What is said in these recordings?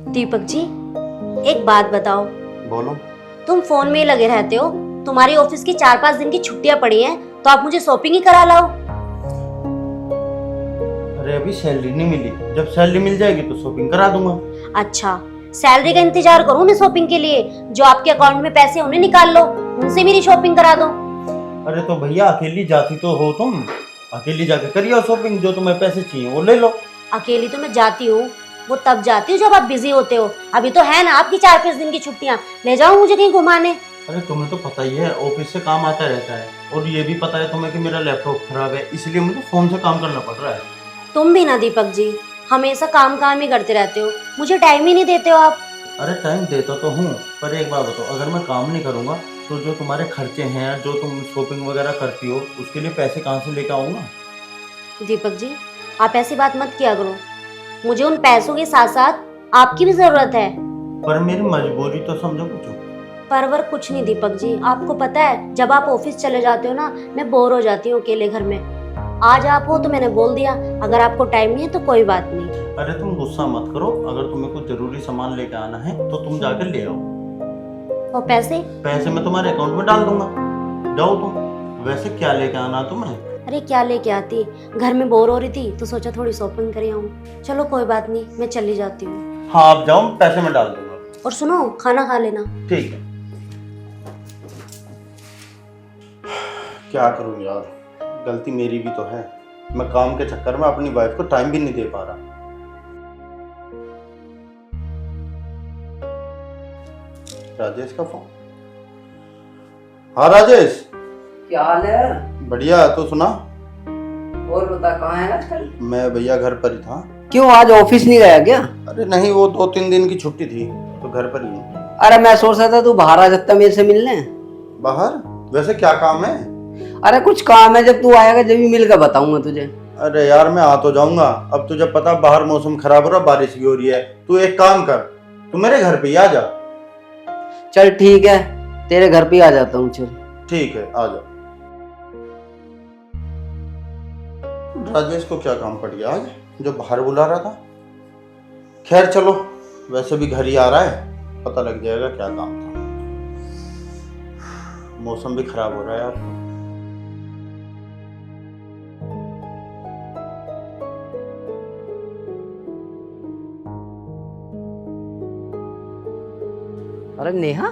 दीपक जी, एक बात बताओ। बोलो। तुम फोन में ही लगे रहते हो। तुम्हारी ऑफिस की 4-5 दिन की छुट्टियां पड़ी हैं, तो आप मुझे शॉपिंग ही करा लाओ। अरे अभी सैलरी नहीं मिली, जब सैलरी मिल जाएगी तो शॉपिंग करा दूंगा। अच्छा, सैलरी का इंतजार करूं मैं शॉपिंग के लिए? जो आपके अकाउंट में पैसे उन्हें निकाल लो, उनसे मेरी शॉपिंग करा दो। अरे तो भैया अकेली जाती तो हो तुम, अकेली जाके करिए शॉपिंग, जो तुम्हें पैसे चाहिए वो ले लो। अकेली तो मैं जाती हूँ, वो तब जाती हूँ जब आप बिजी होते हो। अभी तो है ना आपकी 4-5 दिन की छुट्टियां, ले जाओ मुझे कहीं घुमाने। अरे तुम्हें तो पता ही है ऑफिस से काम आता रहता है, और ये भी पता है तुम्हें कि मेरा लैपटॉप खराब है, इसलिए मुझे फोन से काम करना पड़ रहा है। तुम भी ना दीपक जी, हमेशा काम काम ही करते रहते हो, मुझे टाइम ही नहीं देते हो आप। अरे टाइम देता तो हूँ, पर एक बात बताओ, अगर मैं काम नहीं करूँगा तो जो तुम्हारे खर्चे हैं, जो तुम शॉपिंग वगैरह करती हो, उसके लिए पैसे कहाँ से लेकर आऊँगा? दीपक जी, आप ऐसी बात मत किया करो। मुझे उन पैसों के साथ साथ आपकी भी जरूरत है। पर मेरी मजबूरी तो समझो कुछ। परवर कुछ नहीं दीपक जी, आपको पता है जब आप ऑफिस चले जाते हो ना, मैं बोर हो जाती हूँ अकेले घर में। आज आप हो तो मैंने बोल दिया, अगर आपको टाइम नहीं है तो कोई बात नहीं। अरे तुम गुस्सा मत करो, अगर तुम्हें कुछ जरूरी सामान लेके आना है तो तुम जाकर ले आओ। और पैसे? पैसे मैं तुम्हारे अकाउंट में डाल दूंगा, जाओ तुम। वैसे क्या लेके आना तुम्हें? अरे क्या लेके आती, घर में बोर हो रही थी तो सोचा थोड़ी शॉपिंग कर आऊं। चलो कोई बात नहीं, मैं चली जाती हूँ। हाँ आप जाओ, पैसे मैं डाल दूंगा। और सुनो, खाना खा लेना। ठीक है। क्या करूं यार, गलती मेरी भी तो है, मैं काम के चक्कर में अपनी वाइफ को टाइम भी नहीं दे पा रहा। राजेश का फोन। हाँ राजेश। क्या हाल है? बढ़िया, तो सुना। और बता, कहाँ है आजकल? मैं भैया घर पर ही था। क्यों आज ऑफिस नहीं गया क्या? अरे नहीं, वो 2-3 दिन की छुट्टी थी तो घर पर ही हूँ। अरे मैं सोच रहा था तू बाहर आ जाता मेरे से मिलने। बाहर? वैसे क्या काम है? अरे कुछ काम है, जब तू आएगा जब भी मिल कर बताऊंगा तुझे। अरे यार मैं आ तो जाऊंगा, अब तुझे पता बाहर मौसम खराब हो रहा, बारिश भी हो रही है। तू एक काम कर, तू मेरे घर पे ही आ जा। चल ठीक है, तेरे घर पे आ जाता हूँ। चल ठीक है, आ जा। राजेश को क्या काम पड़ गया आज जो बाहर बुला रहा था? खैर चलो, वैसे भी घर ही आ रहा है, पता लग जाएगा क्या काम था। मौसम भी खराब हो रहा है यार। अरे नेहा,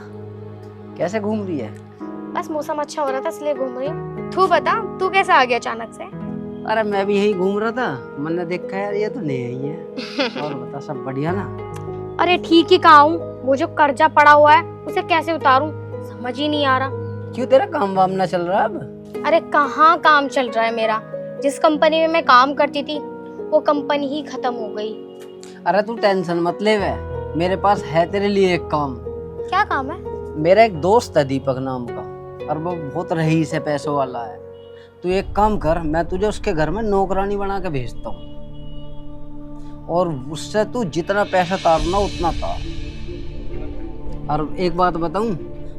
कैसे घूम रही है? बस मौसम अच्छा हो रहा था इसलिए घूम रही हूँ। तू बता, तू कैसे आ गया अचानक से? अरे मैं भी यही घूम रहा था, मैंने देखा यार ये तो नेहा ही है। और बता, सब बढ़िया ना? अरे ठीक ही कहा हूँ, वो जो कर्जा पड़ा हुआ है उसे कैसे उतारूं समझ ही नहीं आ रहा। क्यों, तेरा काम वाम ना चल रहा अब? अरे कहाँ काम चल रहा है मेरा, जिस कंपनी में मैं काम करती थी वो कंपनी ही खत्म हो गई। अरे तू टेंशन मत ले, वे मेरे पास है तेरे लिए एक काम। क्या काम है? मेरा एक दोस्त है दीपक नाम का, और वो बहुत रईस है, पैसों वाला है। तू एक काम कर, मैं तुझे उसके घर में नौकरानी बना के भेजता हूँ, और उससे तू जितना पैसा तारना उतना तार। और एक बात बताऊं,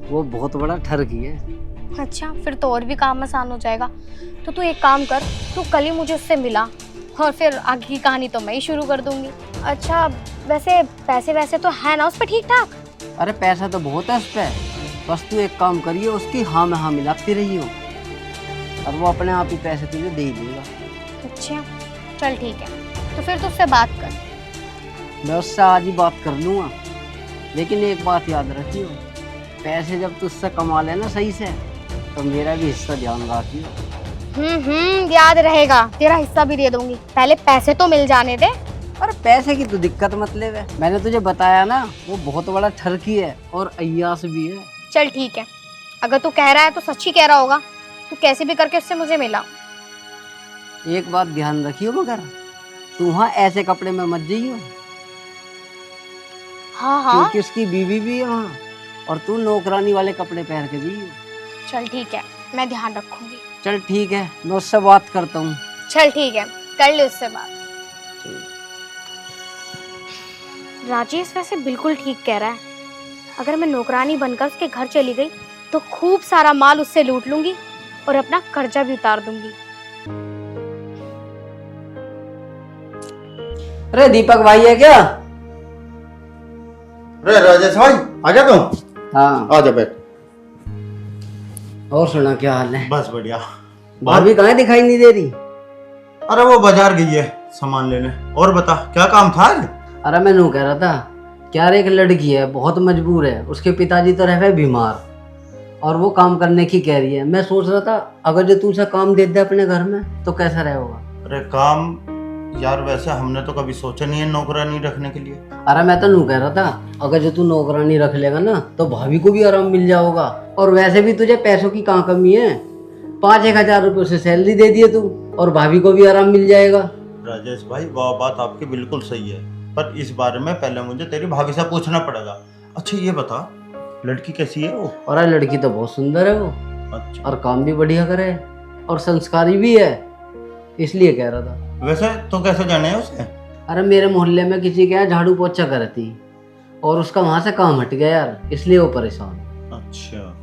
वो बहुत बड़ा ठरकी है। अच्छा, फिर तो और भी काम आसान हो जाएगा। तो तू एक काम कर, तू कल ही मुझे उससे मिला, और फिर आगे की कहानी तो मैं ही शुरू कर दूंगी। अच्छा वैसे पैसे वैसे तो है ना उस पर ठीक ठाक? अरे पैसा तो बहुत है उस पर, बस तू एक काम करिए, उसकी हाँ में हाँ मिलाती रही हो, और वो अपने आप ही पैसे तुझे दे ही देगा। अच्छा चल ठीक है, तो फिर तू उससे बात कर। मैं उससे आज ही बात कर लूँगा, लेकिन एक बात याद रखियो, पैसे जब तुझसे कमा लेना सही से, तो मेरा भी हिस्सा ध्यान रखियो। याद रहेगा, तेरा हिस्सा भी दे दूंगी, पहले पैसे तो मिल जाने दे। अरे पैसे की तो दिक्कत मत ले, मैंने तुझे बताया ना, वो बहुत बड़ा ठरकी है और अय्यास भी है। चल ठीक है, अगर तू कह रहा है तो सच्ची कह रहा होगा, तू कैसे भी करके उससे मुझे मिला। एक बात ध्यान रखियो, मगर तू वहाँ ऐसे कपड़े में मत जाइयो। हाँ हाँ क्योंकि उसकी बीवी भी है वहाँ, और तू नौकरानी वाले कपड़े पहन के जाइयो। चल ठीक है, मैं ध्यान रखूंगी। चल ठीक है, मैं उससे बात करता हूँ। चल ठीक है, कर ले उससे बात। राजेश वैसे बिल्कुल ठीक कह रहा है, अगर मैं नौकरानी बनकर उसके घर चली गई तो खूब सारा माल उससे लूट लूंगी और अपना कर्जा भी उतार दूंगी। अरे दीपक भाई है क्या? अरे राजेश भाई आ गया तुम? हाँ। आ जा बैठ। और सुना क्या हाल है? बस बढ़िया। भाभी कहाँ दिखाई नहीं दे रही? अरे वो बाजार गई है सामान लेने। और बता क्या काम था आज? अरे मैं नू कह रहा था, क्या रे एक लड़की है बहुत मजबूर है, उसके पिताजी तो रहे बीमार और वो काम करने की कह रही है। मैं सोच रहा था अगर जो तू उसे काम दे दे अपने घर में तो कैसा रहेगा? अरे काम यार वैसे हमने तो कभी सोचा नहीं है नौकरानी रखने के लिए। अरे मैं तो नू कह रहा था अगर जो तू नौकरानी रख लेगा ना तो भाभी को भी आराम मिल जाएगा। और वैसे भी तुझे पैसों की कहाँ कमी है, 5-1 हजार रुपये उसे सैलरी दे दिए तू और भाभी को भी आराम मिल जाएगा। राजेश भाई वह बात आपकी बिल्कुल सही है, पर इस बारे में पहले मुझे तेरी भाभी से पूछना पड़ेगा। अच्छा ये बता लड़की कैसी है वो? और लड़की तो बहुत सुंदर है वो, अच्छा और काम भी बढ़िया करे और संस्कारी भी है, इसलिए कह रहा था। वैसे तो कैसे जाने है उसे? अरे मेरे मोहल्ले में किसी के यहाँ झाड़ू पोछा कर थी और उसका वहां से काम हट गया यार, इसलिए वो परेशान। अच्छा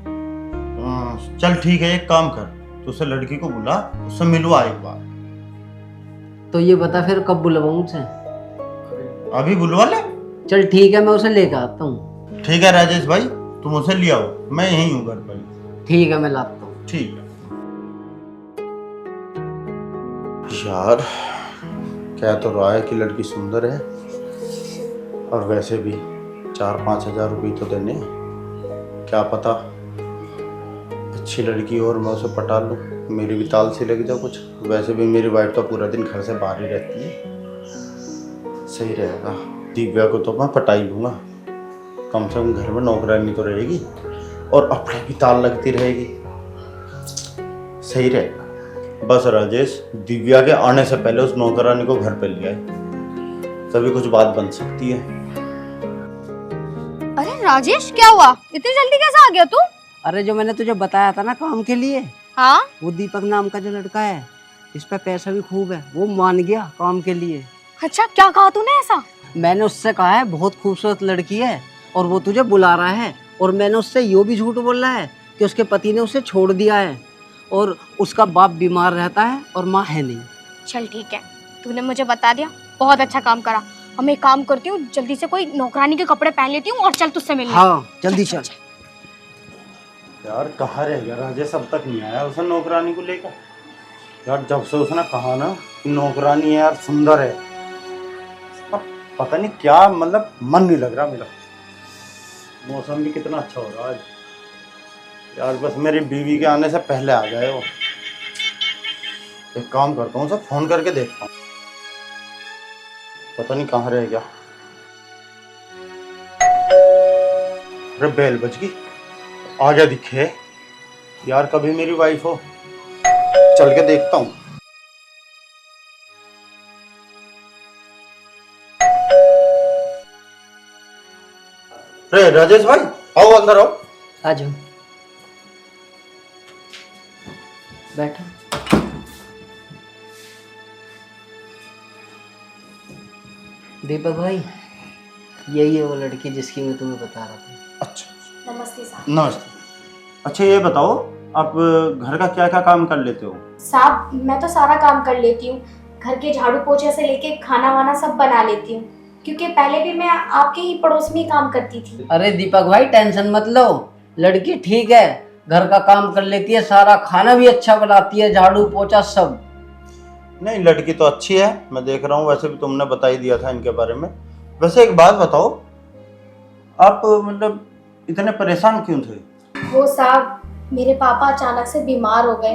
चल ठीक है, एक काम कर तू उसे लड़की को बुला, उससे मिलवा एक बार। तो ये बता फिर कब बुलवाऊं उसे? अभी बुलवा ले। चल ठीक है, मैं उसे लेकर आता हूँ। ठीक है राजेश भाई तुम उसे ले आओ, मैं यहीं हूँ घर पर। ठीक है मैं लाता हूँ। ठीक है। यार कह तो रहा है कि लड़की सुंदर है और वैसे भी 4-5 हजार रुपये तो देने, क्या पता अच्छी लड़की और मैं उसे पटा लूँ, मेरी भी ताल सी लग जाए कुछ। वैसे भी मेरी वाइफ तो पूरा दिन घर से बाहर ही रहती है, सही रहेगा। दिव्या को तो मैं पटा ही लूँगा, कम से कम घर में नौकरानी तो रहेगी और अपने भी ताल लगती रहेगी, सही रहेगा। बस राजेश दिव्या के आने से पहले उस नौकरानी को घर पे ले आए, तभी कुछ बात बन सकती है। अरे राजेश क्या हुआ, इतनी जल्दी कैसे आ गया तू? अरे जो मैंने तुझे बताया था ना काम के लिए, हाँ वो दीपक नाम का जो लड़का है, इस पे पैसा भी खूब है, वो मान गया काम के लिए। अच्छा क्या कहा तूने ऐसा? मैंने उससे कहा है बहुत खूबसूरत लड़की है और वो तुझे बुला रहा है, और मैंने उससे यो भी झूठ बोला है कि उसके पति ने उसे छोड़ दिया है और उसका बाप बीमार रहता है और माँ है नहीं। चल ठीक है, तूने मुझे बता दिया, बहुत अच्छा काम करा। अब मैं एक काम करती हूँ, जल्दी से कोई नौकरानी के कपड़े पहन लेती हूँ और चल तुझसे मिलने। हाँ जल्दी चल। यार कहाँ रह गया राजेश, अब तक नहीं आया उसे नौकरानी को लेकर। यार जब से उसने कहा ना कि नौकरानी है यार सुंदर है, पर पता नहीं क्या मतलब मन नहीं लग रहा मेरा। मौसम भी कितना अच्छा हो रहा है आज यार, बस मेरी बीवी के आने से पहले आ जाए वो। एक काम करता हूँ, उसे फोन करके देखता हूँ, पता नहीं कहाँ रह गया। अरे बेल बज गई, आ गया दिखे यार, कभी मेरी वाइफ हो। चल के देखता हूँ। अरे राजेश भाई आओ अंदर आओ। आ जाओ बैठो। दीपक भाई यही है वो लड़की जिसकी मैं तुम्हें बता रहा था। अच्छा नमस्ते साहब। नमस्ते। अच्छा ये बताओ आप घर का क्या क्या काम कर लेते हो? साहब मैं तो सारा काम कर लेती हूँ, घर के झाड़ू पोछे से लेके खाना वाना सब बना लेती हूँ, क्योंकि पहले भी मैं आपके ही पड़ोस में ही काम करती थी। अरे दीपक भाई टेंशन मत लो, लड़की ठीक है, घर का काम कर लेती है, सारा खाना भी अच्छा बनाती है, झाड़ू पोछा सब। नहीं लड़की तो अच्छी है, मैं देख रहा हूँ, वैसे भी तुमने बता ही दिया था इनके बारे में। वैसे एक बात बताओ, आप मतलब इतने परेशान क्यों थे? वो साहब मेरे पापा अचानक से बीमार हो गए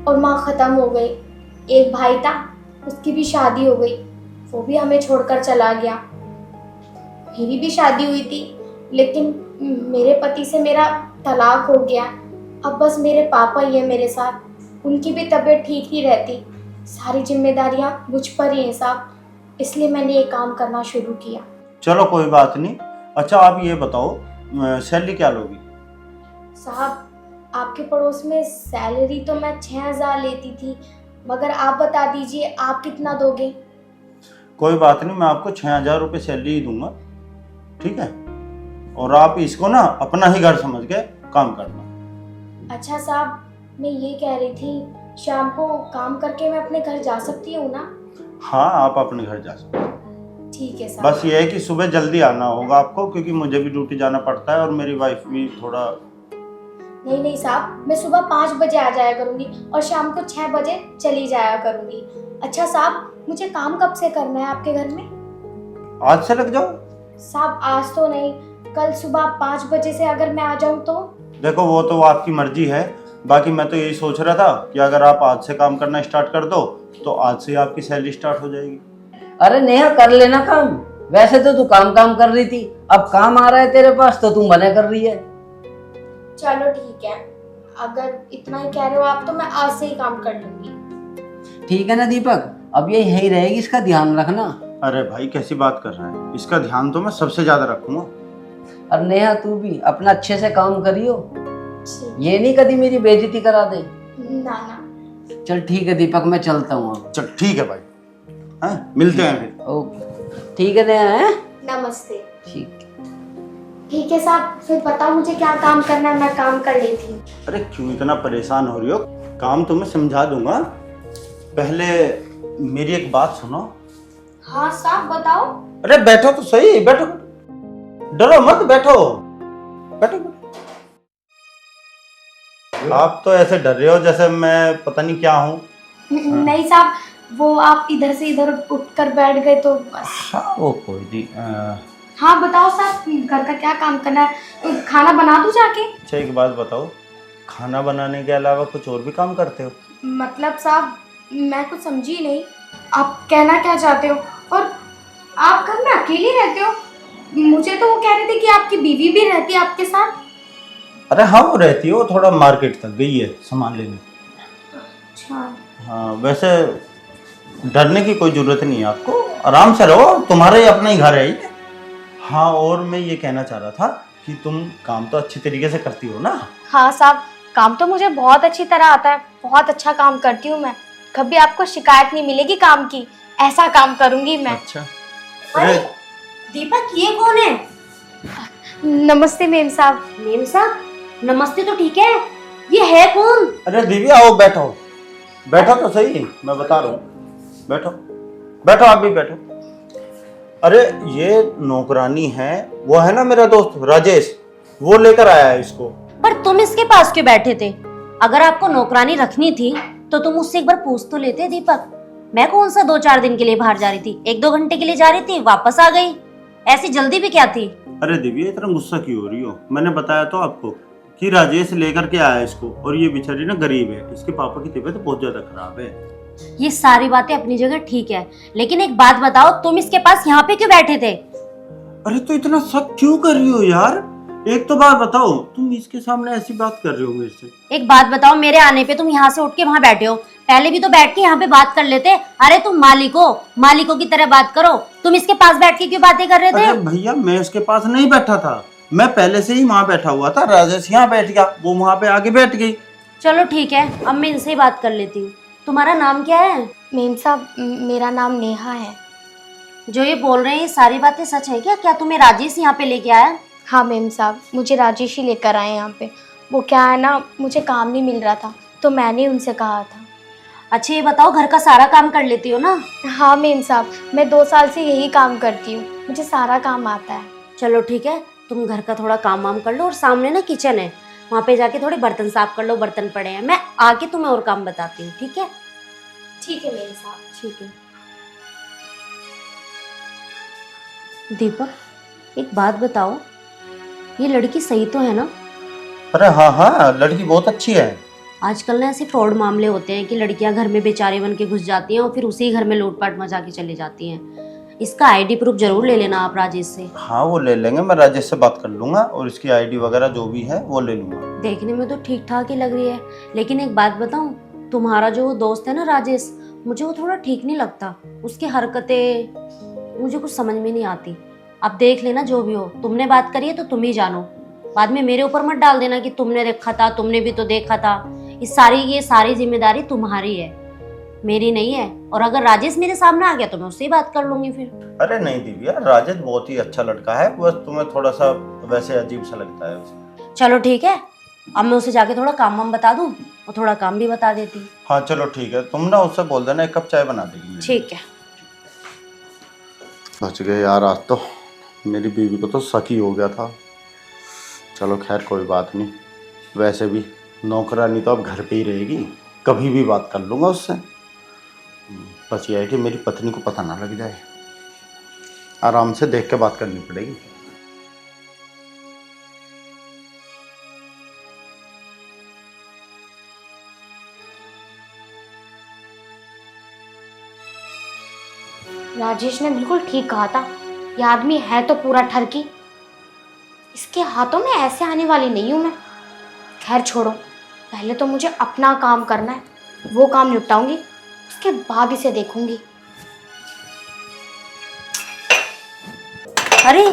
और माँ खत्म हो गई। एक भाई था, उसकी भी शादी हो गई, वो भी हमें छोड़कर चला गया। मेरी भी शादी हुई थी, लेकिन मेरे पति से मेरा तलाक हो गया। अब बस मेरे पापा ही है मेरे साथ, उनकी भी तबीयत ठीक नहीं रहती, सारी जिम्मेदारियां मुझ पर ही हैं साहब, इसलिए मैंने ये काम करना शुरू किया। चलो कोई बात नहीं। अच्छा आप ये बताओ सैलरी क्या लोगी? साहब आपके पड़ोस में सैलरी तो मैं 6,000 लेती थी, मगर आप बता दीजिए आप कितना दोगे? कोई बात नहीं, मैं आपको 6,000 रुपये सैलरी ही दूंगा, ठीक है? और आप इसको ना अपना ही घर समझ के काम करना। अच्छा साहब मैं ये कह रही थी, शाम को काम करके मैं अपने घर जा सकती हूँ ना? हाँ आप अपने घर जा सकते हो। ठीक है साहब। बस ये है कि सुबह जल्दी आना होगा आपको, क्योंकि मुझे भी ड्यूटी जाना पड़ता है और मेरी वाइफ भी थोड़ा। नहीं नहीं साहब, मैं सुबह 5 बजे आ जाया करूंगी और शाम को 6 बजे चली जाया करूंगी। अच्छा साहब, मुझे काम कब से करना है आपके घर में? आज से लग जाओ। साहब आज तो नहीं, कल सुबह 5 बजे से अगर मैं आ जाऊं तो? देखो वो तो आपकी मर्जी है, बाकी मैं तो यही सोच रहा था कि अगर आप आज से काम करना स्टार्ट कर दो तो आज से आपकी सैलरी स्टार्ट हो जाएगी। अरे नेहा कर लेना काम। वैसे तो तू काम कर रही थी, अब काम आ रहा है तेरे पास तो तू मना कर रही है। चलो ठीक है, अगर इतना ही कह रहे हो आप तो मैं आज से ही काम कर लूंगी। ठीक है ना दीपक, अब ये यही रहेगी, इसका ध्यान रखना। अरे भाई कैसी बात कर रहे हैं, इसका ध्यान तो मैं सबसे ज्यादा रखूंगा। और नेहा तू भी अपना अच्छे से काम करियो, ठीक। ये नहीं कभी मेरी बेइज्जती करा दे। ना ना। चल ठीक है दीपक, मैं चलता हूँ अब। चल ठीक है भाई, हाँ मिलते हैं फिर। ओके ठीक है नेहा, हैं? नमस्ते। ठीक। ठीक है साहब, फिर बताओ मुझे क्या काम करना है, मैं काम कर लेती हूँ। अरे क्यों इतना परेशान हो रही हो, काम तो मैं समझा दूंगा। पहले मेरी एक बात सुनो। हाँ साहब बताओ। अरे बैठो तो सही, बैठो, डरो मत, बैठो बैठो बैठो। आप तो ऐसे डर रहे हो जैसे मैं पता नहीं क्या हूँ। नहीं साहब, वो आप इधर से इधर उठकर बैठ गए तो बस। हाँ वो कोई नहीं। हाँ बताओ साहब, घर का क्या काम करना है, खाना बना दूं जाके? अच्छा एक बात बताओ, खाना बनाने के अलावा कुछ और भी काम करते हो? मतलब साहब मैं कुछ समझी नहीं, आप कहना क्या चाहते हो? और आप घर में अकेले रहते हो? मुझे तो वो कह रहे थे कि आपकी बीवी भी रहती है आपके साथ। अरे हाँ वो रहती है, वो थोड़ा मार्केट तक गई है सामान लेने। अच्छा। हाँ वैसे डरने की कोई जरूरत नहीं है आपको, आराम से रहो, तुम्हारा ही अपना ही घर है ये। हाँ और मैं ये कहना चाह रहा था कि तुम काम तो अच्छी तरीके से करती हो ना? हाँ साहब, काम तो मुझे बहुत अच्छी तरह आता है, बहुत अच्छा काम करती हूँ मैं। कभी आपको शिकायत नहीं मिलेगी काम की, ऐसा काम करूंगी मैं। अच्छा। अरे दीपक, ये कौन है? नमस्ते मेम साहब। मेम साहब नमस्ते तो ठीक है, ये है कौन? अरे दीदी आओ बैठो, बैठो तो सही, मैं बता रहा हूँ, बैठो बैठो, आप भी बैठो। अरे ये नौकरानी है, वो है ना मेरा दोस्त राजेश, वो लेकर आया है इसको। पर तुम इसके पास क्यों बैठे थे? अगर आपको नौकरानी रखनी थी तो तुम मुझसे एक बार पूछ तो लेते दीपक। मैं कौन सा 2-4 दिन के लिए बाहर जा रही थी, 1-2 घंटे के लिए जा रही थी, वापस आ गई। ऐसी जल्दी भी क्या थी? अरे दिव्या इतना गुस्सा क्यों हो रही हो, मैंने बताया तो आपको कि राजेश लेकर के आया है इसको, और ये बेचारी ना गरीब है, इसके पापा की तबीयत बहुत ज्यादा खराब है। ये सारी बातें अपनी जगह ठीक है, लेकिन एक बात बताओ, तुम इसके पास यहाँ पे क्यों बैठे थे? अरे तो इतना शक क्यों कर रही हो यार, एक तो बात बताओ, तुम इसके सामने ऐसी बात कर रहे हो मेरे से। एक बात बताओ, मेरे आने पे तुम यहाँ से उठ के वहाँ बैठे हो, पहले भी तो बैठ के यहाँ पे बात कर लेते। अरे तुम मालिकों की तरह बात करो, तुम इसके पास बैठ के क्यों बातें कर रहे थे? अरे भैया मैं इसके पास नहीं बैठा था, मैं पहले से ही वहाँ बैठा हुआ था, राजेश यहाँ बैठ गया, वो वहाँ पे आके बैठ गई। चलो ठीक है, अब मैं इनसे ही बात कर लेती हूँ। तुम्हारा नाम क्या है? मेम साहब मेरा नाम नेहा है। जो ये बोल रहे हैं ये सारी बातें सच है क्या? क्या तुम्हें राजेश यहाँ पे लेके आया? हाँ मेम साहब, मुझे राजेश ही लेकर आए यहाँ पे। वो क्या है ना, मुझे काम नहीं मिल रहा था तो मैंने उनसे कहा था। अच्छा ये बताओ, घर का सारा काम कर लेती हो ना? हाँ मेम साहब, मैं 2 साल से यही काम करती हूँ, मुझे सारा काम आता है। चलो ठीक है, तुम घर का थोड़ा काम वाम कर लो, और सामने ना किचन है, वहाँ पे जाके थोड़े बर्तन साफ कर लो, बर्तन पड़े हैं, मैं आके तुम्हें और काम बताती हूँ, ठीक है? ठीक है मेम साहब। ठीक है। दीपक एक बात बताओ, ये लड़की सही तो है ना? अरे हाँ हाँ लड़की बहुत अच्छी है। आजकल ना ऐसे फ्रॉड मामले होते हैं कि लड़कियां घर में बेचारे बन के घुस जाती हैं और फिर उसी घर में लूटपाट मचा के चली जाती हैं। इसका आईडी प्रूफ जरूर ले लेना आप राजेश से। हाँ वो ले लेंगे, मैं राजेश से बात कर लूंगा और इसकी आईडी वगैरह जो भी है वो ले लूंगा। देखने में तो ठीक ठाक ही लग रही है, लेकिन एक बात बताऊं, तुम्हारा जो दोस्त है ना राजेश, मुझे वो थोड़ा ठीक नहीं लगता। उसकी हरकतें मुझे कुछ समझ में नहीं आती। अब देख लेना जो भी हो, तुमने बात करी है तो तुम ही जानो, बाद में मेरे ऊपर मत डाल देना कि तुमने देखा था, तुमने भी तो देखा था। ये सारी जिम्मेदारी तुम्हारी है, मेरी नहीं है। और अगर राजेश मेरे सामने आ गया तो मैं उससे ही बात कर लूंगी फिर। अरे नहीं दिव्या, राजेश बहुत ही अच्छा लड़का है, बस तुम्हें थोड़ा सा वैसे अजीब सा लगता है उसे। चलो ठीक है, अब मैं उसे जाके थोड़ा काम वाम बता दूं और थोड़ा काम भी बता देती। हाँ चलो ठीक है, तुम ना उससे बोल देना 1 कप चाय बना देगी। ठीक है। बच गए यार, आज तो मेरी बीवी को तो शक ही हो गया था। चलो खैर कोई बात नहीं, वैसे भी नौकरानी तो अब घर पे ही रहेगी, कभी भी बात कर लूँगा उससे। बस ये है कि मेरी पत्नी को पता ना लग जाए, आराम से देख के बात करनी पड़ेगी। राजेश ने बिल्कुल ठीक कहा था, यह आदमी है तो पूरा ठरकी। इसके हाथों में ऐसे आने वाली नहीं हूं मैं। खैर छोड़ो, पहले तो मुझे अपना काम करना है, वो काम निपटाऊंगी, उसके बाद इसे देखूंगी। अरे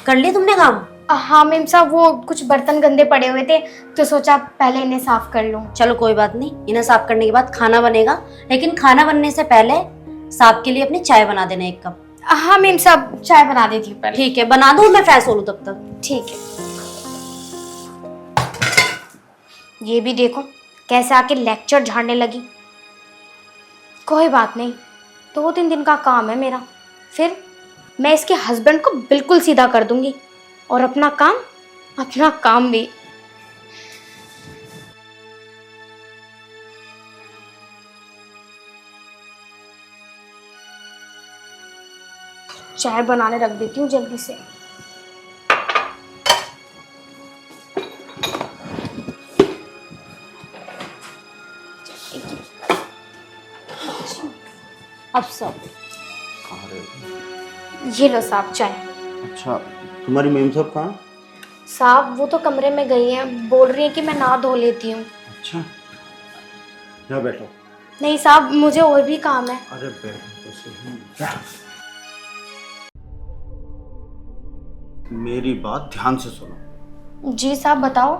कर लिया तुमने काम? हाँ मेम साहब, वो कुछ बर्तन गंदे पड़े हुए थे तो सोचा पहले इन्हें साफ कर लूं। चलो कोई बात नहीं, इन्हें साफ करने के बाद खाना बनेगा, लेकिन खाना बनने से पहले साहब के लिए अपनी चाय बना देना 1 कप। हाँ मेम साहब, चाय बना देती हूँ पहले। ठीक है, बना दो, मैं फ्रेश हो लूं तब तक। ठीक है। ये भी देखो कैसे आके लेक्चर झाड़ने लगी। कोई बात नहीं, 2-3 दिन का काम है मेरा, फिर मैं इसके हस्बैंड को बिल्कुल सीधा कर दूंगी और अपना काम भी। चाय बनाने रख देती हूँ जल्दी से। अब सब ये लो साहब चाय। अच्छा, तुम्हारी मेम साहब कहाँ? साहब वो तो कमरे में गई हैं, बोल रही हैं कि मैं नहा धो लेती हूँ। अच्छा, यहाँ बैठो। नहीं साहब, मुझे और भी काम है। अरे बैठो तो सही। क्या? मेरी बात ध्यान से सुनो। जी साहब बताओ।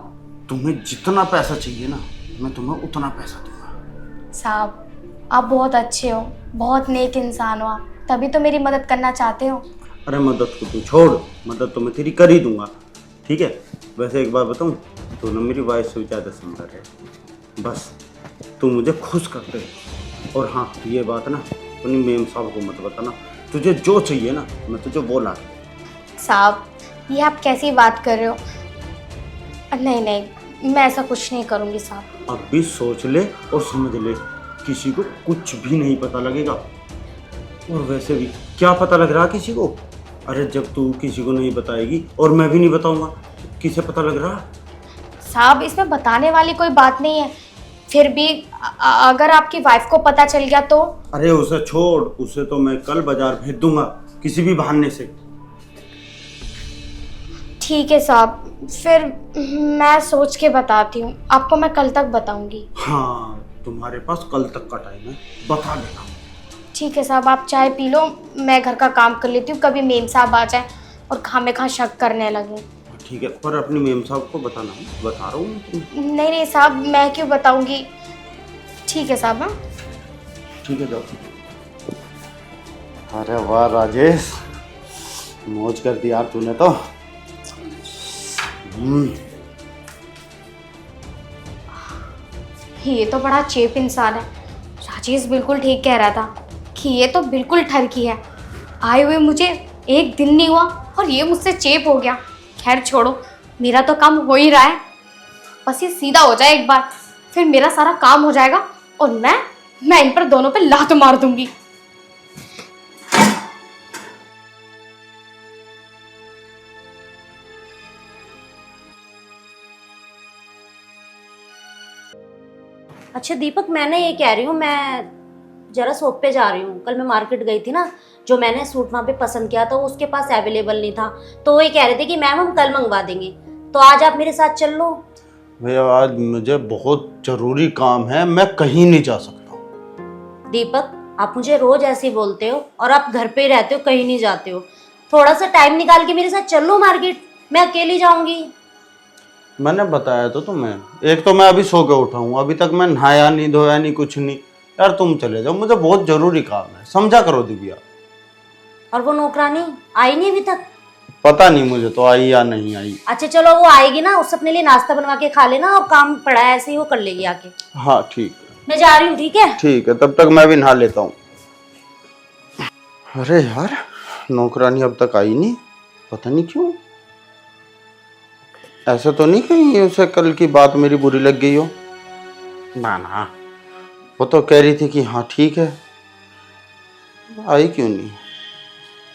तुम्हें जितना पैसा चाहिए ना, मैं तुम्हें उतना पैसा दूंगा। साहब आप बहुत अच्छे हो, बहुत नेक इंसान हो आप, तभी तो मेरी मदद करना चाहते हो। अरे मदद को तू छोड़, मदद तो मैं तेरी कर ही दूंगा, ठीक है। वैसे एक बात बताऊं, तू ना मेरी वाइफ से भी ज़्यादा सुंदर है, बस तू मुझे खुश कर दे। और हाँ, ये बात ना अपनी मेम साहब को मत बताना, तुझे जो चाहिए ना मैं तुझे वो ला दूं। साहब ये आप कैसी बात कर रहे हो? नहीं नहीं, मैं ऐसा कुछ नहीं करूँगी साहब। अब भी सोच ले और समझ ले, किसी को कुछ भी नहीं पता लगेगा। और वैसे भी क्या पता लग रहा किसी को? अरे जब तू किसी को नहीं बताएगी और मैं भी नहीं बताऊंगा, किसे पता लग रहा? साहब इसमें बताने वाली कोई बात नहीं है, फिर भी अगर आपकी वाइफ को पता चल गया तो? अरे उसे छोड़, उसे तो मैं कल बाजार भेज दूंगा किसी भी बहाने से। ठीक है साहब, फिर मैं सोच के बताती हूँ आपको, मैं कल तक बताऊंगी। हाँ, तुम्हारे पास कल तक का टाइम है, बता देना। ठीक है साहब, आप चाय पी लो, मैं घर का काम कर लेती हूँ, कभी मेम साहब आ जाए और खामे शक करने लगे। ठीक है, पर अपनी मेम साहब को बताना, बता रहा हूँ। नहीं नहीं साहब, मैं क्यों बताऊंगी। ठीक है साहब। हाँ ठीक है, जाओ। अरे वाह राजेश, मौज कर दी यार तूने तो। ये तो बड़ा चेप इंसान है। राजेश बिल्कुल ठीक कह रहा था कि ये तो बिल्कुल ठरकी है। आए हुए मुझे 1 दिन नहीं हुआ और ये मुझसे चेप हो गया। खैर छोड़ो, मेरा तो काम हो ही रहा है, बस ये सीधा हो जाए एक बार, फिर मेरा सारा काम हो जाएगा और मैं इन पर दोनों पे लात मार दूंगी। अच्छा दीपक, मैं ना ये कह रही हूँ, मैं जरा शॉप पे जा रही हूँ। कल मैं मार्केट गई थी ना, जो मैंने सूट वहाँ पे पसंद किया था वो उसके पास अवेलेबल नहीं था, तो वो ये कह रहे थे कि मैम हम कल मंगवा देंगे, तो आज आप मेरे साथ चल लो। भैया आज मुझे बहुत जरूरी काम है, मैं कहीं नहीं जा सकता। दीपक आप मुझे रोज ऐसे ही बोलते हो और आप घर पे ही रहते हो, कहीं नहीं जाते हो। थोड़ा सा टाइम निकाल के मेरे साथ चल लो मार्केट, मैं अकेली जाऊंगी। मैंने बताया तो तुम्हें, एक तो मैं अभी सो के उठा हूँ, अभी तक मैं नहाया नहीं, धोया नहीं, कुछ नहीं। यार तुम चले जाओ, मुझे बहुत जरूरी काम है, समझा करो दिव्या। और वो नौकरानी आई नहीं अभी तक? पता नहीं मुझे तो आई या नहीं आई। अच्छा चलो, वो आएगी ना, उससे अपने लिए नाश्ता बनवा के खा लेना, और काम पड़ा है ऐसे ही वो कर लेगी आके। हाँ ठीक है, मैं जा रही हूँ। ठीक है ठीक है, तब तक मैं भी नहा लेता हूँ। अरे यार नौकरानी अब तक आई नहीं, पता नहीं क्यों। ऐसा तो नहीं कहीं उसे कल की बात मेरी बुरी लग गई हो? ना ना, वो तो कह रही थी कि हाँ ठीक है, आई क्यों नहीं?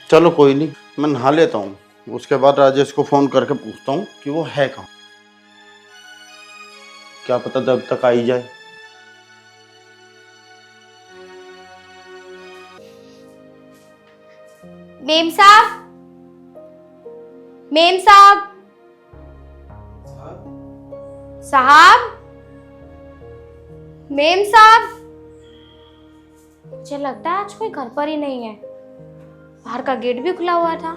चलो कोई नहीं, मैं नहा लेता हूँ, उसके बाद राजेश को फ़ोन करके पूछता हूँ कि वो है कहाँ। क्या पता जब तक आई जाए। मेम साहब, मेम साहब, साहब, मेम साहब। मुझे लगता है आज कोई घर पर ही नहीं है, बाहर का गेट भी खुला हुआ था।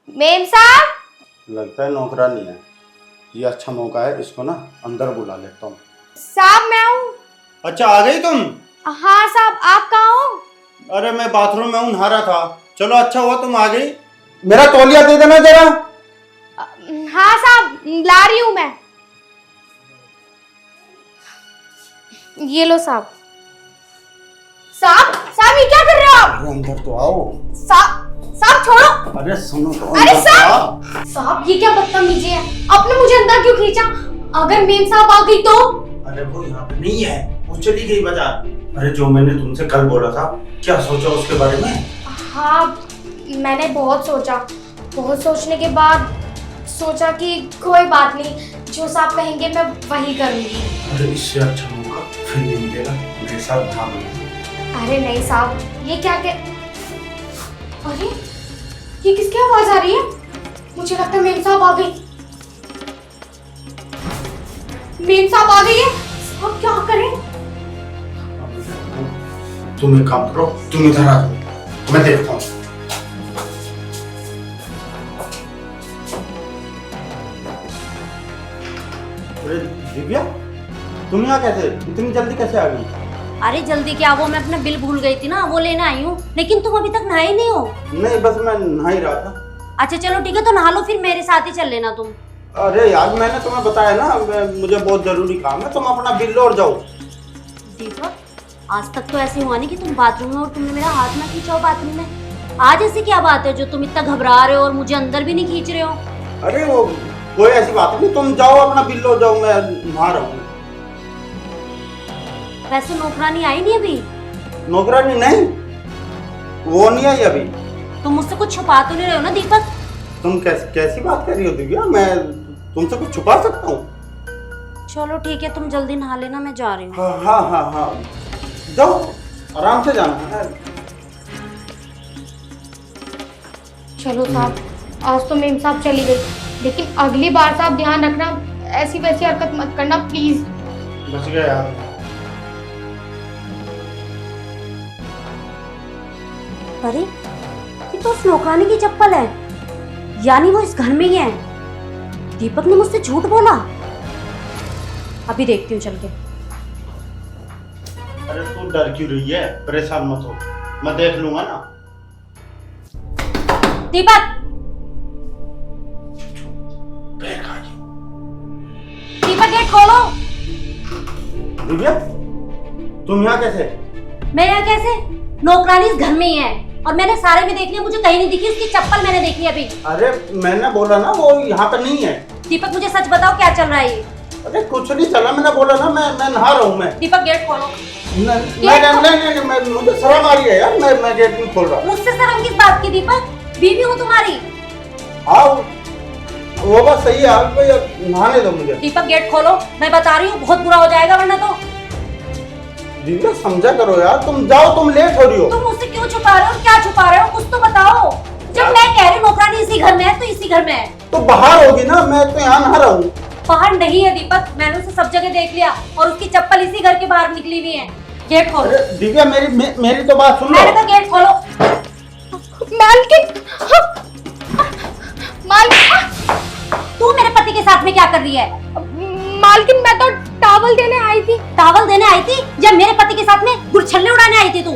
मेम साहब, लगता है नौकरानी है। ये अच्छा मौका है, इसको ना अंदर बुला लेता हूँ। साहब मैं हूँ। अच्छा आ गई तुम? हाँ साहब, आप कहाँ हो? अरे मैं बाथरूम में हूँ, नहा रहा था। चलो अच्छा हुआ तुम आ गई। मेरा तौलिया दे देना जरा। हाँ साहब, ला रही हूँ मैं। ये लो साहब। साहब, साहब ये क्या कर रहे हो आप? अरे अंदर तो आओ। साहब, साहब छोड़ो। अरे सुनो तो, अरे अंदर तो साहब! आओ। साहब ये क्या बदतमीजी है, आपने मुझे अंदर क्यों खींचा? अगर मेम साहब आ गई तो? अरे वो यहाँ पे नहीं है, वो चली गई बाजार। अरे जो मैंने तुमसे कल बोला था, क्या सोचा उसके बारे में? हाँ, मैंने बहुत सोचा, बहुत सोचने के बाद सोचा कि कोई बात नहीं, जो साहब कहेंगे मैं वही करूँगी। अरे इससे अच्छा मौका फिर नहीं मिलेगा, मेरे साथ भाग लो। अरे नहीं साहब, ये क्या अरे ये किसकी आवाज आ रही है? मुझे लगता है मेम साहब आ गई। मेम साहब आ गई है। अब क्या करें? तुम एक काम करो, तुम इधर आ जाओ, मैं देखता हूँ। अरे दिव्या, तुम यहाँ कैसे? इतनी जल्दी कैसे आ गई? अरे जल्दी क्या, वो मैं अपना बिल भूल गई थी ना, वो लेने आई हूँ। लेकिन तुम अभी तक नहाए नहीं हो? नहीं बस मैं नहा ही रहा था। अच्छा चलो ठीक है, तो नहा लो, फिर मेरे साथ ही चल लेना तुम। अरे यार मैंने तुम्हें बताया ना, मुझे बहुत जरूरी काम है, तुम अपना बिल लो और जाओ। दीपक, आज तक तो ऐसे हुआ नहीं कि तुम बाथरूम में और तुमने मेरा हाथ ना खींचा हो बाथरूम में। आज ऐसी क्या बात है जो तुम इतना घबरा रहे हो और मुझे अंदर भी नहीं खींच रहे हो? अरे वो कोई ऐसी बात नहीं, तुम जाओ अपना बिल लो, जाओ, मैं नहा रहा हूँ। वैसे नौकरानी आई नहीं अभी? नौकरानी नहीं, वो नहीं आई अभी। तुम मुझसे कुछ छुपा तो नहीं रहे हो ना दीपक? तुम कैसी बात कर रही हो दिव्या? मैं तुमसे कुछ छुपा सकता हूँ? चलो ठीक है, तुम जल्दी नहा लेना, मैं जा रही हूँ। हाँ हाँ हाँ हाँ, जाओ आराम से जाना है। चलो साहब, आज तो मेम साहब चली गई, लेकिन अगली बार साहब ध्यान रखना, ऐसी वैसी हरकत मत करना प्लीज। बच गया यार। अरे ये तो उस नौकरानी की चप्पल है, यानी वो इस घर में ही है। दीपक ने मुझसे झूठ बोला। अभी देखती हूँ चल के। अरे तू डर क्यों रही है? परेशान मत हो, मैं देख लूंगा ना। दीपक, दीपक गेट खोलो। दिव्या, तुम यहाँ कैसे? मैं यहाँ कैसे? नौकरानी इस घर में ही है और मैंने सारे में देख लिया, मुझे कहीं नहीं दिखी। उसकी चप्पल मैंने देखी अभी। अरे मैंने बोला ना वो यहाँ पे नहीं है। दीपक मुझे सच बताओ, क्या चल रहा है ये? अरे कुछ नहीं चला, मैंने बोला ना, मैं नहा रहा हूँ। मैं दीपक गेट खोलो। नहीं, मुझे शर्म आ रही है यार, मैं गेट नहीं खोल रहा। मुझसे शर्म किस बात की दीपक? बीवी हूँ तुम्हारी। हाँ वो बात सही है, आप नहाने दो मुझे। दीपक गेट खोलो, मैं बता रही हूँ, बहुत बुरा हो जाएगा वरना तो। दिव्या समझा करो यार, तुम जाओ, तुम लेट हो रही हो। तुम मुझसे क्यों छुपा रहे हो? क्या छुपा रहे हो? कुछ तो बताओ। जब मैं कह रही हूँ नौकरानी इसी घर में है, तो इसी घर में है। तो बाहर होगी ना, मैं तो यहाँ नहा रहा हूँ। बाहर नहीं है दीपक, मैंने उसे सब जगह देख लिया और उसकी चप्पल इसी घर के बाहर निकली हुई है। गेट खोलो। अरे दिव्या मेरी तो बात सुन लो। मैंने कहा गेट खोलो। मालकिन, मालकिन, तू मेरे पति के साथ में क्या कर रही है? मालकिन मैं तो टावल देने आई थी। टावल देने आई थी या मेरे पति के साथ में गुरछल्ले उड़ाने आई थी तू?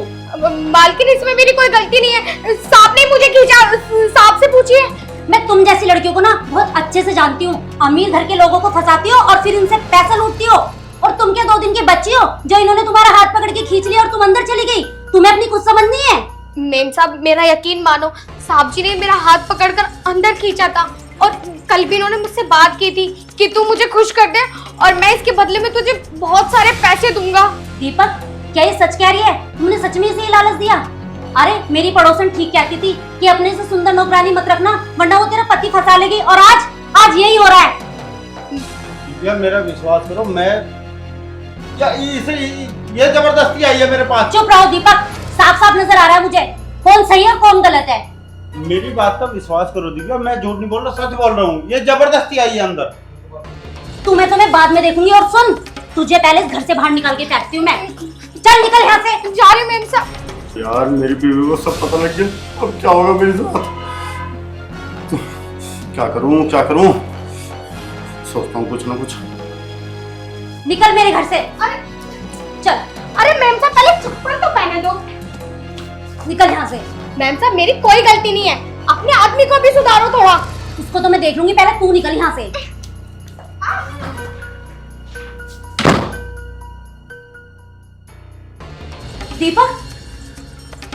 मालकिन इसमें मेरी कोई गलती नहीं है, सांप ने मुझे खींचा, सांप से पूछिए। मैं तुम जैसी लड़कियों को ना बहुत अच्छे से जानती हूँ। अमीर घर के लोगों को फंसाती हो और फिर उनसे पैसा लूटती हो। और तुम क्या 2 दिन की बच्ची हो जो इन्होंने तुम्हारा हाथ पकड़ के खींच लिया और तुम अंदर चली गई? तुम्हें अपनी कुछ समझ नहीं है? मेम साहब मेरा यकीन मानो, साहब जी ने मेरा हाथ पकड़कर अंदर खींचा था और कल भी इन्होंने मुझसे बात की थी कि तू मुझे खुश कर दे और मैं इसके बदले में तुझे बहुत सारे पैसे दूंगा। दीपक, क्या ये सच कह रही है? तुमने सच में इसे ये लालच दिया? अरे मेरी पड़ोसन ठीक कहती थी कि अपने से सुंदर नौकरानी मत रखना वरना वो तेरा पति फंसा लेगी, और आज यही हो रहा है। दिव्या मेरा विश्वास करो, मैं या इसे ये जबरदस्ती आई है मेरे पास। चुप रहो दीपक, साफ साफ नजर आ रहा है मुझे कौन सही है और कौन गलत है। मेरी बात का विश्वास करो दिव्या, मैं झूठ नहीं बोल रहा, सच बोल रहा हूँ। ये जबरदस्ती आई है अंदर। तुम्हें तो मैं बाद में देखूंगी, और सुन, तुझे पहले इस घर से बाहर निकाल के फेंकती हूँ मैं। चल निकल यहाँ से। जा रही हूँ मेम साहब। यार मेरी बीवी को सब पता लग गया, अब क्या होगा मेरे साथ? क्या करूँ? सोचता हूँ कुछ ना कुछ। निकल मेरे घर से। अरे चल अरे मेम साहब पहले चप्पल तो पहने दो। निकल यहाँ से। मैम साहब मेरी कोई गलती नहीं है, अपने आदमी को भी सुधारो थोड़ा। उसको तो मैं देख लूंगी, पहले तू निकल यहाँ से। दीपक,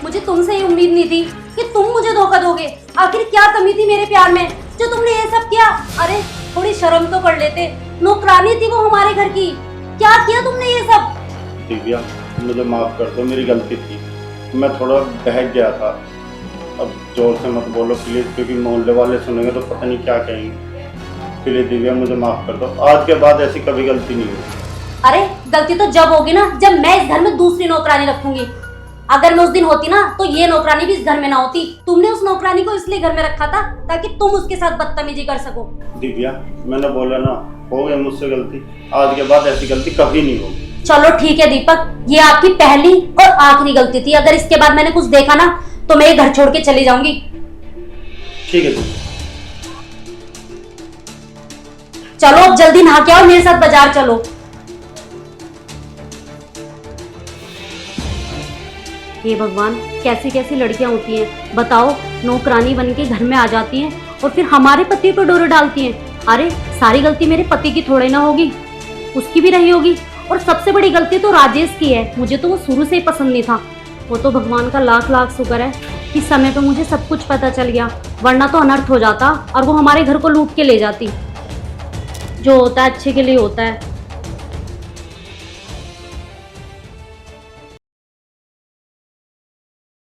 मुझे तुमसे ये उम्मीद नहीं थी कि तुम मुझे धोखा दोगे। आखिर क्या कमी थी मेरे प्यार में जो तुमने ये सब किया? अरे थोड़ी शर्म तो कर लेते, नौकरानी थी वो हमारे घर की, क्या किया तुमने ये सब? दिव्या मुझे माफ कर दो, मेरी गलती थी, मैं थोड़ा बहक गया था। अब जोर से मत बोलो प्लीज, क्योंकि मोहल्ले वाले सुनेंगे तो पता नहीं क्या कहेंगे। प्लीज दिव्या मुझे माफ कर दो, आज के बाद ऐसी कभी गलती नहीं होगी। अरे गलती तो जब होगी ना जब मैं इस घर में दूसरी नौकरानी रखूंगी। अगर मैं उस दिन होती ना तो ये नौकरानी भी इस घर में ना होती। तुमने उस नौकरानी को इसलिए घर में रखा था ताकि तुम उसके साथ बदतमीजी कर सको। दिव्या मैंने बोला ना, हो गई मुझसे गलती, आज के बाद ऐसी गलती कभी नहीं होगी। चलो ठीक है दीपक, ये आपकी पहली और आखिरी गलती थी। अगर इसके बाद मैंने कुछ देखा ना तो मैं ये घर छोड़ के चली जाऊंगी। ठीक है दिव्या। चलो अब जल्दी नहा के आओ, मेरे साथ बाजार चलो। हे भगवान, कैसी कैसी लड़कियां होती हैं बताओ, नौकरानी बन के घर में आ जाती हैं और फिर हमारे पति पर डोरे डालती हैं। अरे सारी गलती मेरे पति की थोड़े ना होगी, उसकी भी रही होगी। और सबसे बड़ी गलती तो राजेश की है, मुझे तो वो शुरू से ही पसंद नहीं था। वो तो भगवान का लाख लाख शुक्र है कि समय पे मुझे सब कुछ पता चल गया, वरना तो अनर्थ हो जाता और वो हमारे घर को लूट के ले जाती। जो होता है अच्छे के लिए होता है।